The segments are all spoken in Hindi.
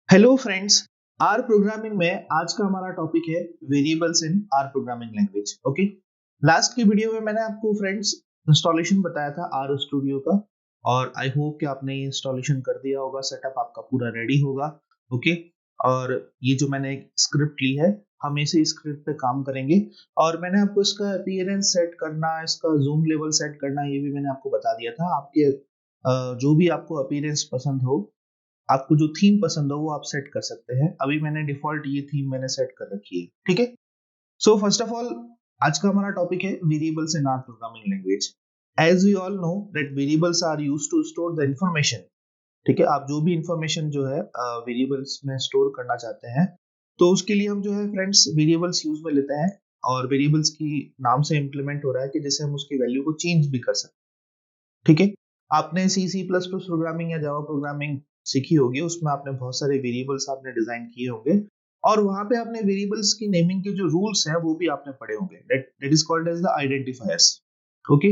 हेलो फ्रेंड्स, आर प्रोग्रामिंग में आज का हमारा टॉपिक है variables in R programming language. Okay, last की वीडियो में मैंने आपको फ्रेंड्स इंस्टॉलेशन बताया था आर स्टूडियो का, और आई होप कि आपने ये इंस्टॉलेशन कर दिया होगा, सेटअप आपका पूरा रेडी होगा। ओके, और ये जो मैंने एक स्क्रिप्ट ली है, हम इसी स्क्रिप्ट पे काम करेंगे। और मैंने आपको इसका अपीयरेंस सेट करना, इसका जूम लेवल सेट करना, ये भी मैंने आपको बता दिया था। आपके जो भी आपको अपीयरेंस पसंद हो, आपको जो थीम पसंद हो वो आप सेट कर सकते हैं। अभी मैंने डिफॉल्ट ये थीम मैंने सेट कर रखी है। ठीक है, सो फर्स्ट ऑफ ऑल आज का हमारा टॉपिक है variables in R programming language. As we all know that variables are used to store the information. ठीक है, आप जो भी इंफॉर्मेशन जो है वेरिएबल्स में स्टोर करना चाहते हैं, तो उसके लिए हम जो है फ्रेंड्स वेरिएबल्स यूज में लेते हैं। और वेरिएबल्स की नाम से इंप्लीमेंट हो रहा है कि जैसे हम उसकी वैल्यू को चेंज भी कर सकते हैं। ठीक है, आपने सी प्लस प्लस प्रोग्रामिंग या जावा प्रोग्रामिंग सीखी होगी, उसमें आपने बहुत सारे वेरिएबल्स आपने डिजाइन किए होंगे, और वहां पे आपने वेरिएबल्स की नेमिंग के जो रूल्स हैं वो भी आपने पढ़े होंगे। That is called as the identifiers. Okay,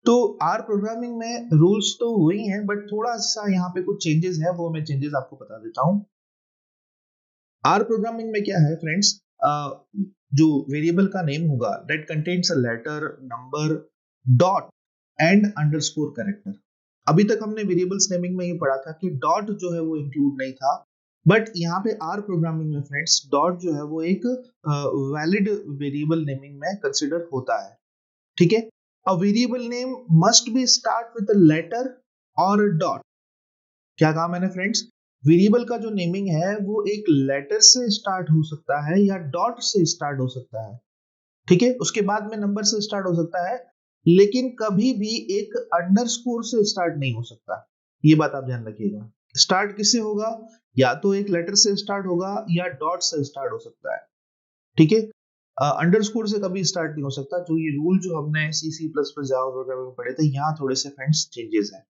तो आर प्रोग्रामिंग में रूल्स तो वही हैं, बट थोड़ा सा यहाँ पे कुछ चेंजेस है, वो मैं चेंजेस आपको बता देता हूँ। आर प्रोग्रामिंग में क्या है फ्रेंड्स, जो वेरिएबल का नेम होगा that contains a letter, number, dot and underscore character. अभी तक हमने वेरिएबल्स नेमिंग में ये पढ़ा था कि डॉट जो है वो इंक्लूड नहीं था, बट यहाँ पे आर प्रोग्रामिंग में फ्रेंड्स डॉट जो है वो एक वैलिड वेरिएबल नेमिंग में कंसिडर होता है। ठीक है, a variable name must be start with a letter और डॉट। क्या कहा मैंने फ्रेंड्स, वेरिएबल का जो नेमिंग है वो एक लेटर से स्टार्ट हो सकता है या डॉट से स्टार्ट हो सकता है। ठीक है, उसके बाद में नंबर से स्टार्ट हो सकता है, लेकिन कभी भी एक अंडरस्कोर से स्टार्ट नहीं हो सकता। ये बात आप ध्यान रखिएगा। स्टार्ट किससे होगा, या तो एक लेटर से स्टार्ट होगा या डॉट से स्टार्ट हो सकता है। ठीक है, अंडरस्कोर से कभी स्टार्ट नहीं हो सकता। जो ये रूल जो हमने C plus plus Java programming में पढ़े थे, यहाँ थोड़े से फ्रेंड्स चेंजेस हैं।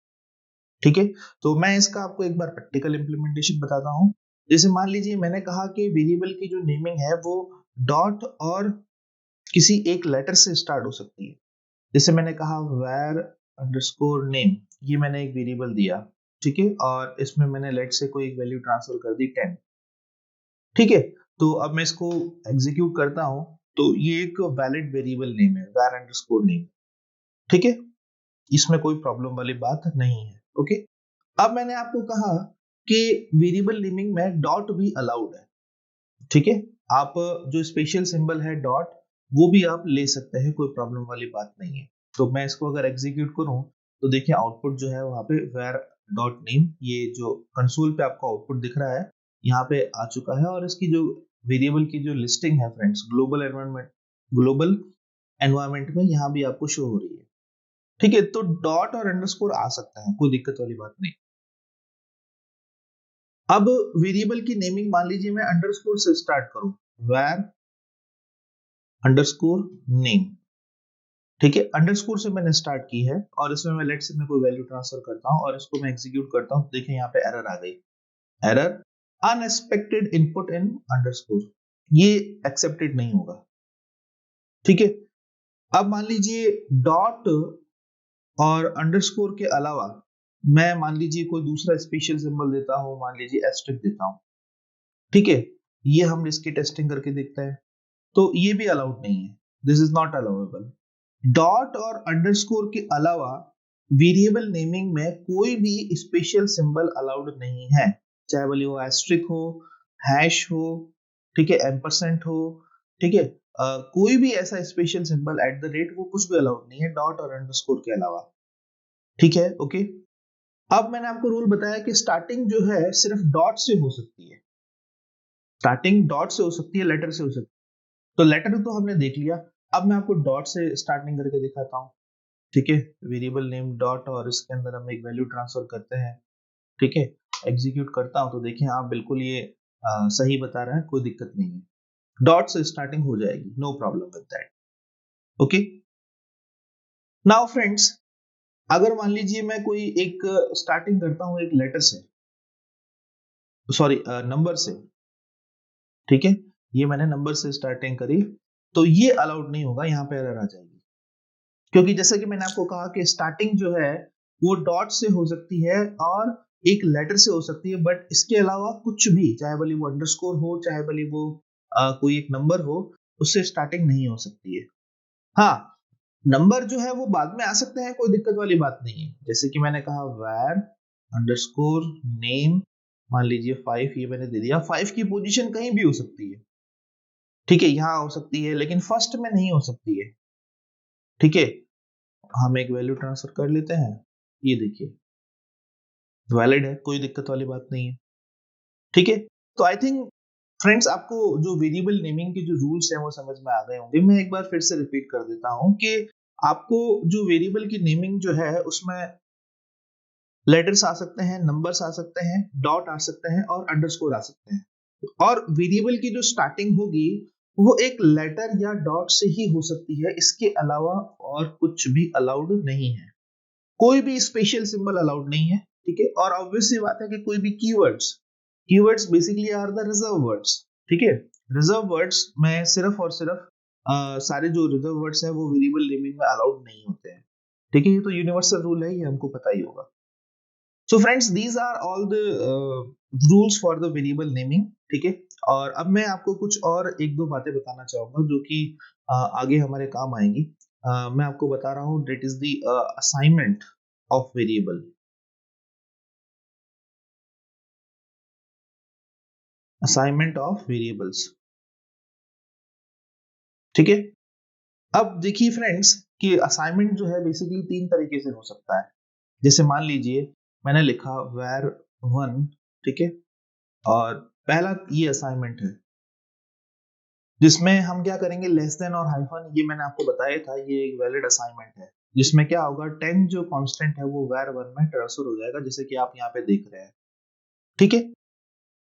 ठीक है, तो मैं इसका आपको एक बार प्रैक्टिकल इंप्लीमेंटेशन बताता हूँ। जैसे मान लीजिए मैंने कहा कि वेरिएबल की जो नेमिंग है वो डॉट और किसी एक लेटर से स्टार्ट हो सकती है। जैसे मैंने कहा where अंडरस्कोर नेम, ये मैंने एक वेरिएबल दिया। ठीक है, और इसमें मैंने लेट से कोई एक वैल्यू ट्रांसफर कर दी 10। ठीक है, तो अब मैं इसको एग्जीक्यूट करता हूँ, तो ये एक वैलिड वेरिएबल नेम है where अंडरस्कोर नेम। ठीक है, इसमें कोई प्रॉब्लम वाली बात नहीं है। ओके, अब मैंने आपको कहा कि वेरिएबल नेमिंग में डॉट भी अलाउड है। ठीक है, आप जो स्पेशल सिंबल है डॉट, वो भी आप ले सकते हैं, कोई प्रॉब्लम वाली बात नहीं है। तो मैं इसको अगर एग्जीक्यूट करूं, तो देखिए आउटपुट जो है वहां पे वेर डॉट नेम, ये जो कंसोल पे आपको आउटपुट दिख रहा है, यहाँ पे आ चुका है। और इसकी जो वेरिएबल की जो लिस्टिंग है फ्रेंड्स, ग्लोबल एनवायरमेंट में यहाँ भी आपको शो हो रही है। ठीक है, तो डॉट और अंडरस्कोर आ सकता है, कोई दिक्कत वाली बात नहीं। अब वेरिएबल की नेमिंग मान लीजिए मैं अंडरस्कोर से स्टार्ट करूं, वेर अंडरस्कोर नेम। ठीक है, अंडरस्कोर से मैंने स्टार्ट की है, और इसमें मैं लेट से मैं कोई वैल्यू ट्रांसफर करता हूं और इसको मैं एग्जीक्यूट करता हूं। देखिए यहाँ पे एरर आ गई, एरर अनएक्सपेक्टेड इनपुट इन अंडरस्कोर, ये एक्सेप्टेड नहीं होगा। ठीक है, अब मान लीजिए डॉट और अंडरस्कोर के अलावा मैं मान लीजिए कोई दूसरा स्पेशल सिंबल देता हूं, मान लीजिए एस्टेरिस्क देता हूं। ठीक है, ये हम इसकी टेस्टिंग करके देखते हैं, तो ये भी अलाउड नहीं है, this is not allowable. Dot और अंडरस्कोर के अलावा वेरिएबल नेमिंग में कोई भी स्पेशल सिंबल अलाउड नहीं है, चाहे भले वो एस्ट्रिक हो, हैश हो, ठीक है, एम्परसेंट हो। ठीक है, कोई भी ऐसा special symbol at the rate, वो कुछ भी अलाउड नहीं है डॉट और अंडरस्कोर के अलावा। ठीक है, ओके। अब मैंने आपको रूल बताया कि स्टार्टिंग जो है सिर्फ डॉट से हो सकती है, स्टार्टिंग डॉट से हो सकती है, लेटर से हो सकती है। तो लेटर तो हमने देख लिया, अब मैं आपको डॉट से स्टार्टिंग करके दिखाता हूँ। ठीक है, वेरिएबल नेम डॉट, और इसके अंदर हम एक वैल्यू ट्रांसफर करते हैं। ठीक है, एग्जीक्यूट करता हूं, तो देखिए आप बिल्कुल ये सही बता रहा है, कोई दिक्कत नहीं है, डॉट से स्टार्टिंग हो जाएगी, no problem with that. Okay, now friends, अगर मान लीजिए मैं कोई एक स्टार्टिंग करता हूं एक लेटर से, सॉरी नंबर से। ठीक है, ये मैंने नंबर से स्टार्टिंग करी, तो ये अलाउड नहीं होगा, यहाँ पे एरर आ जाएगी। क्योंकि जैसे कि मैंने आपको कहा कि स्टार्टिंग जो है वो डॉट से हो सकती है, और एक लेटर से हो सकती है, बट इसके अलावा कुछ भी, चाहे भले वो अंडरस्कोर हो, चाहे भले वो कोई एक नंबर हो, उससे स्टार्टिंग नहीं हो सकती है। हाँ, नंबर जो है वो बाद में आ सकते हैं, कोई दिक्कत वाली बात नहीं है। जैसे कि मैंने कहा where अंडरस्कोर नेम, मान लीजिए 5, ये मैंने दे दिया। 5 की पोजीशन कहीं भी हो सकती है, ठीक है, यहाँ हो सकती है, लेकिन फर्स्ट में नहीं हो सकती है। ठीक है, हम एक वैल्यू ट्रांसफर कर लेते हैं, ये देखिए वैलिड है, कोई दिक्कत वाली बात नहीं है। ठीक है, तो आई थिंक फ्रेंड्स आपको जो वेरिएबल नेमिंग के जो रूल्स हैं वो समझ में आ गए होंगे। मैं एक बार फिर से रिपीट कर देता हूं कि आपको जो वेरिएबल की नेमिंग जो है उसमें लेटर्स आ सकते हैं, नंबर्स आ सकते हैं, डॉट आ सकते हैं और अंडरस्कोर आ सकते हैं। और वेरिएबल की जो स्टार्टिंग होगी वो एक लेटर या डॉट से ही हो सकती है, इसके अलावा और कुछ भी अलाउड नहीं है। कोई भी स्पेशल सिंबल अलाउड नहीं है। ठीक है, और ऑब्वियस सी बात है कि कोई भी keywords, keywords basically are the reserve words. ठीक है, रिजर्व वर्ड्स में सिर्फ और सिर्फ सारे जो रिजर्व वर्ड्स हैं वो वेरिएबल नेमिंग में अलाउड नहीं होते हैं। ठीक है, ये तो यूनिवर्सल रूल है, ये हमको पता ही होगा। So friends, these are all the rules for the variable naming. ठीक है, और अब मैं आपको कुछ और एक दो बातें बताना चाहूंगा जो कि आगे हमारे काम आएंगी। मैं आपको बता रहा हूँ that is the assignment of variable. Assignment of variables. ठीक है, अब देखिए फ्रेंड्स कि असाइनमेंट जो है बेसिकली तीन तरीके से हो सकता है। जैसे मान लीजिए मैंने लिखा var1, ठीक है, और पहला ये असाइनमेंट है जिसमें हम क्या करेंगे, लेस देन और हाइफन, ये मैंने आपको बताया था, ये एक वैलिड असाइनमेंट है जिसमें क्या होगा, 10 जो कांस्टेंट है वो var1 में ट्रांसफर हो जाएगा, जैसे कि आप यहाँ पे देख रहे हैं। ठीक है,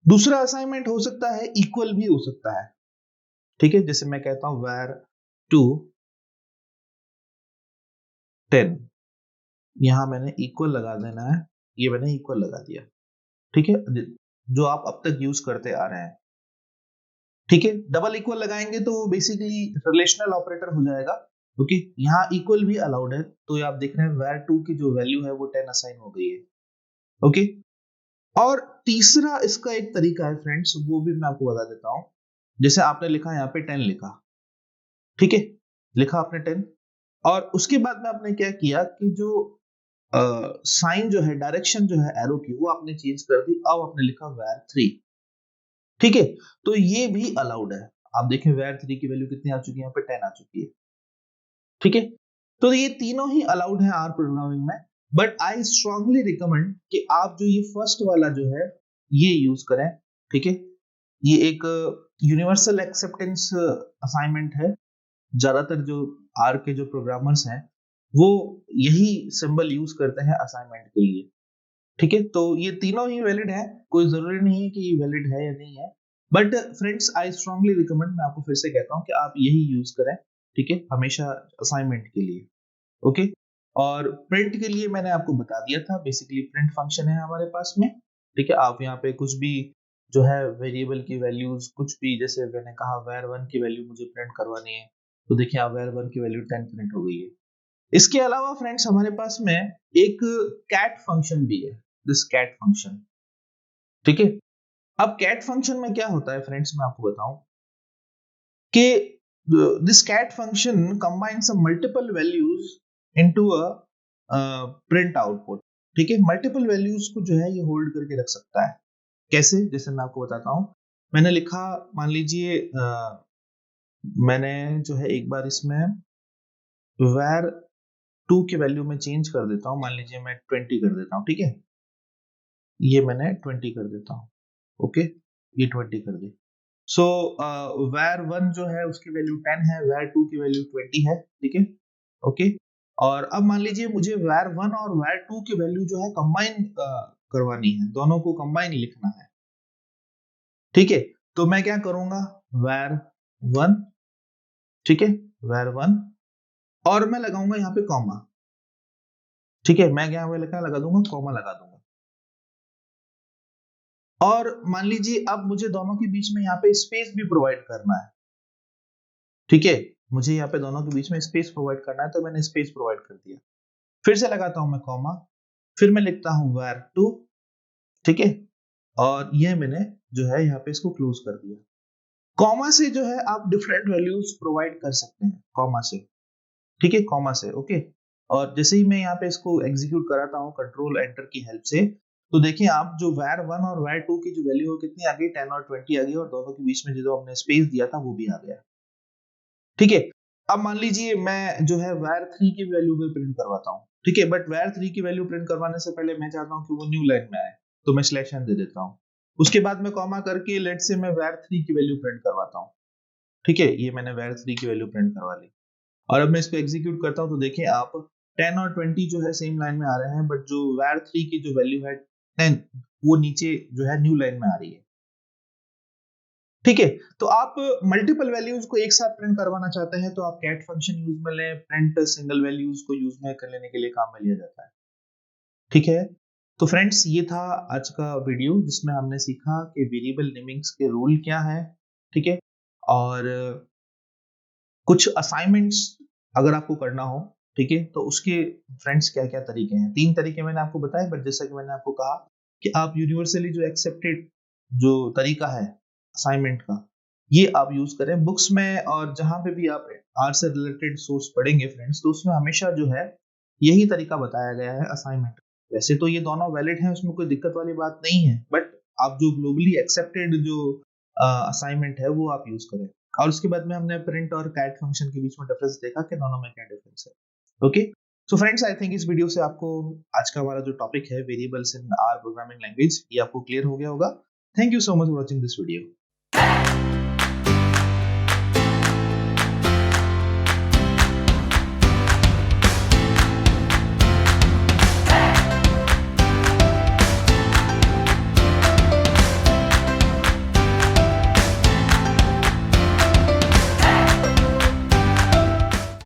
दूसरा असाइनमेंट हो सकता है इक्वल भी हो सकता है। ठीक है, जैसे मैं कहता हूं var2 10, यहां मैंने इक्वल लगा देना है, ये मैंने इक्वल लगा दिया। ठीक है, जो आप अब तक यूज करते आ रहे हैं। ठीक है, डबल इक्वल लगाएंगे तो वो बेसिकली रिलेशनल ऑपरेटर हो जाएगा। ओके, यहाँ इक्वल भी अलाउड है, तो ये आप देख रहे हैं var2 की जो वैल्यू है वो 10 असाइन हो गई है। ओके, और तीसरा इसका एक तरीका है फ्रेंड्स, वो भी मैं आपको बता देता हूं। जैसे आपने लिखा यहाँ पे 10 लिखा, ठीक है, लिखा आपने 10, और उसके बाद में आपने क्या किया कि जो साइन जो है, डायरेक्शन जो है एरो की, वो आपने चेंज कर दी, अब आपने लिखा var3। ठीक है, तो ये भी अलाउड है। आप देखें var3 की वैल्यू कितनी आ चुकी है, यहाँ पे 10 आ चुकी है। ठीक है, तो ये तीनों ही अलाउड है आर प्रोग्रामिंग में, बट आई स्ट्रांगली रिकमेंड कि आप जो ये फर्स्ट वाला जो है ये यूज करें। ठीक है, ये एक यूनिवर्सल एक्सेप्टेंस असाइनमेंट है। ज्यादातर जो आर के जो प्रोग्रामर्स हैं वो यही सिंबल यूज करते हैं असाइनमेंट के लिए। ठीक है, तो ये तीनों ही वैलिड है, कोई जरूरी नहीं है कि ये वैलिड है या नहीं है, but friends I strongly recommend, मैं आपको फिर से कहता हूँ कि आप यही यूज करें। ठीक है, हमेशा असाइनमेंट के लिए। ओके, और प्रिंट के लिए मैंने आपको बता दिया था, बेसिकली प्रिंट फंक्शन है हमारे पास में। ठीक है, आप यहाँ पे कुछ भी जो है वेरिएबल की वैल्यूज कुछ भी, जैसे मैंने कहा var1 की वैल्यू मुझे प्रिंट करवानी है, तो देखिए आप var1 की वैल्यू 10 प्रिंट हो गई है। इसके अलावा फ्रेंड्स हमारे पास में एक कैट फंक्शन भी है, दिस कैट फंक्शन। ठीक है, अब कैट फंक्शन में क्या होता है फ्रेंड्स, मैं आपको बताऊं कि this cat function combines multiple values into a print output. ठीक है, मल्टीपल वैल्यूज को जो है ये होल्ड करके रख सकता है। कैसे, जैसे मैं आपको बताता हूं। मैंने लिखा, मान लीजिए मैंने जो है एक बार इसमें var2 की वैल्यू में चेंज कर देता हूं, मान लीजिए मैं 20 कर देता हूं। ठीक है, ये मैंने 20 कर देता हूं। ओके, ये 20 कर दी। सो var1 जो है उसकी वैल्यू 10 है, var2 की वैल्यू 20 है। ठीक है, ओके, और अब मान लीजिए मुझे var1 और var2 की वैल्यू जो है कंबाइन करवानी है, दोनों को कंबाइन लिखना है। ठीक है, तो मैं क्या करूंगा, var1, ठीक है, var1, और मैं लगाऊंगा यहाँ पे कॉमा। ठीक है, मैं क्या लगा दूंगा, कॉमा लगा दूंगा। और मान लीजिए अब मुझे दोनों के बीच में यहाँ पे स्पेस भी प्रोवाइड करना है। ठीक है, मुझे यहाँ पे दोनों के बीच में स्पेस प्रोवाइड करना है, तो मैंने स्पेस प्रोवाइड कर दिया। फिर से लगाता हूं मैं कॉमा, फिर मैं लिखता हूं var2, ठीक है, और ये मैंने जो है यहाँ पे इसको क्लोज कर दिया। कॉमा से जो है आप डिफरेंट वैल्यूज प्रोवाइड कर सकते हैं, कॉमा से, ठीक है, कॉमा से, ओके। और जैसे ही मैं यहाँ पे इसको एग्जीक्यूट कराता हूँ कंट्रोल एंटर की हेल्प से, तो देखिए आप जो var1 और var2 की जो वैल्यू है कितनी आ गई, 10 और 20 आ गई, और दोनों के बीच में जो हमने स्पेस दिया था वो भी आ गया, ठीक है। अब मान लीजिए मैं जो है var3 की वैल्यू भी प्रिंट करवाता हूँ, ठीक है, बट var3 की वैल्यू प्रिंट करवाने से पहले मैं चाहता हूँ कि वो न्यू लाइन में आए, तो मैं स्लैश एन दे देता हूँ। उसके बाद मैं कॉमा करके लेट से मैं var3 की वैल्यू प्रिंट करवाता हूँ, ठीक है, ये मैंने var3 की वैल्यू प्रिंट करवा ली। और अब मैं इसको एग्जीक्यूट करता हूँ तो देखिए आप 10 और 20 जो है सेम लाइन में आ रहे हैं, बट जो var3 की जो वैल्यू है 10, वो नीचे जो है न्यू लाइन में आ रही है, ठीक है। तो आप मल्टीपल वैल्यूज को एक साथ प्रिंट करवाना चाहते हैं तो आप कैट फंक्शन यूज में लें, प्रिंट सिंगल वैल्यूज को यूज में कर लेने के लिए काम में लिया जाता है, ठीक है। तो फ्रेंड्स ये था आज का वीडियो जिसमें हमने सीखा कि वेरिएबल नेमिंग्स के रूल क्या है, ठीक है, और कुछ असाइनमेंट्स अगर आपको करना हो, ठीक है, तो उसके फ्रेंड्स क्या क्या तरीके हैं। 3 तरीके मैंने आपको बताए, बट जैसा कि मैंने आपको कहा कि आप यूनिवर्सली जो एक्सेप्टेड जो तरीका है असाइनमेंट का, ये आप यूज करें बुक्स में, और जहां पे भी आप आर से रिलेटेड सोर्स पढ़ेंगे फ्रेंड्स, तो उसमें हमेशा जो है यही तरीका बताया गया है असाइनमेंट। वैसे तो ये दोनों वैलिड हैं, उसमें कोई दिक्कत वाली बात नहीं है, बट आप जो ग्लोबली एक्सेप्टेड जो असाइनमेंट है वो आप यूज करें। और उसके बाद में हमने प्रिंट और कैट फंक्शन के बीच में डिफरेंस देखा कि दोनों में क्या डिफरेंस है, okay. So friends I think इस वीडियो से आपको आज का हमारा जो टॉपिक है variables in R programming language, ये आपको क्लियर हो गया होगा। Thank you so much for watching this video.